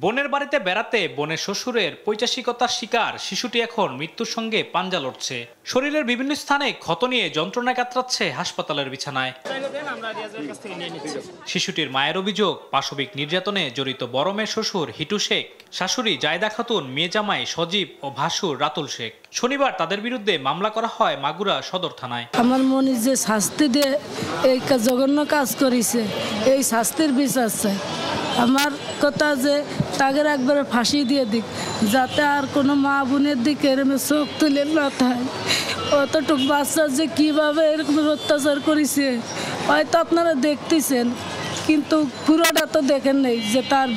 বোনের বাড়িতে বেড়াতে বোনের শ্বশুরের পৈশাচিকতার শিকার শিশুটি এখন মৃত্যুর সঙ্গে পাঞ্জা লড়ছে। শরীরের বিভিন্ন স্থানে ক্ষত নিয়ে যন্ত্রণায় কাতরাচ্ছে হাসপাতালের বিছানায়। শিশুটির মায়ের অভিযোগ, পাশবিক নির্যাতনে জড়িত বড় মেয়ে শ্বশুর হিটু শেখ, শাশুড়ি জায়দা খাতুন, মেয়ে জামাই সজীব ও ভাসুর রাতুল শেখ। শনিবার তাদের বিরুদ্ধে মামলা করা হয় মাগুরা সদর থানায়। আমার মনে যে শাস্তি দিয়ে এই জঘন্য কাজ করেছে, এই শাস্তির বিচার চাই। আমার কথা যে তাকে একবারে ফাঁসি দিয়ে দিক, যাতে আর কোনো মা বোনের দিকে এরকম চোখ তুলে না থাকে। অতটুকু বাচ্চা যে কিভাবে এরকম অত্যাচার করেছে হয়তো আপনারা দেখতেছেন, কিন্তু পুরোটা তো দেখেন নেই যে তার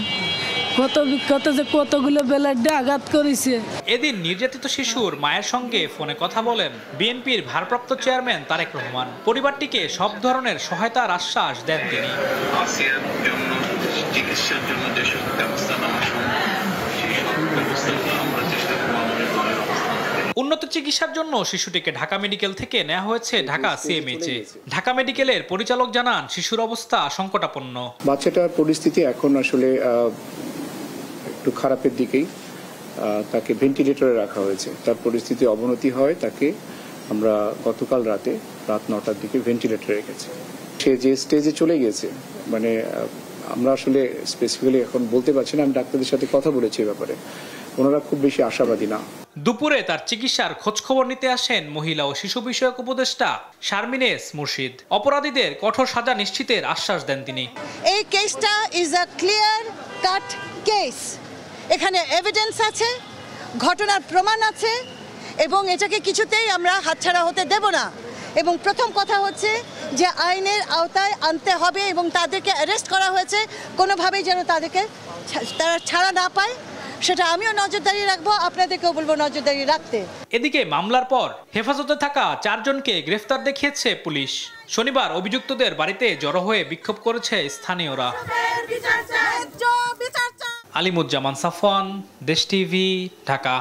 কত বিক্ষত যে কতগুলো ব্লেডে আঘাত করেছে। এদিন নির্যাতিত শিশুর মায়ের সঙ্গে ফোনে কথা বলেন বিএনপির ভারপ্রাপ্ত চেয়ারম্যান তারেক রহমান। পরিবারটিকে সব ধরনের সহায়তার আশ্বাস দেন তিনি। চিকিৎসার জন্য যেসব ব্যবস্থা নেওয়া উন্নত চিকিৎসার জন্য শিশুটিকে ঢাকা মেডিকেল থেকে নেওয়া হয়েছে ঢাকা সিএমএইচে। ঢাকা মেডিকেলের পরিচালক জানান, শিশুর অবস্থা সংকটাপন্ন। বাচ্চাটার পরিস্থিতি এখন আসলে একটু খারাপের দিকেই। তাকে ভেন্টিলেটরে রাখা হয়েছে। তার পরিস্থিতি অবনতি হয়, তাকে আমরা গতকাল রাত 9টার দিকে ভেন্টিলেটরে রেখেছি। সে যে স্টেজে চলে গেছে, মানে আমরা আসলে স্পেসিফিক্যালি এখন বলতে পারছি না। আমি ডাক্তারদের সাথে কথা বলেছি এ ব্যাপারে, ওনারা খুব বেশি আশাবাদী না। দুপুরে তার চিকিৎসার খোঁজ খবর নিতে আসেন মহিলা ও শিশু বিষয়ক উপদেষ্টা শারমিনেস মুর্শিদ। অপরাধীদের কঠোর সাজা নিশ্চিতের আশ্বাস দেন তিনি। এই কেসটা is a clear cut case. এখানে এভিডেন্স আছে, ঘটনার প্রমাণ আছে, এবং এটাকে কিছুতেই আমরা হাতছাড়া হতে দেব না। এবং প্রথম কথা হচ্ছে যে আইনের আওতায় আনতে হবে, এবং তাদেরকে অ্যারেস্ট করা হয়েছে, কোনোভাবেই যেন তারা ছাড়া না পায়, সেটা আমিও নজরদারি রাখবো, আপনাদেরকেও বলবো নজরদারি রাখতে। এদিকে মামলার পর হেফাজতে থাকা 4 জনকে গ্রেফতার দেখিয়েছে পুলিশ। শনিবার অভিযুক্তদের বাড়িতে জড়ো হয়ে বিক্ষোভ করেছে স্থানীয়রা। আলিমুজ্জামান সাফওয়ান, দেশ টিভি, ঢাকা।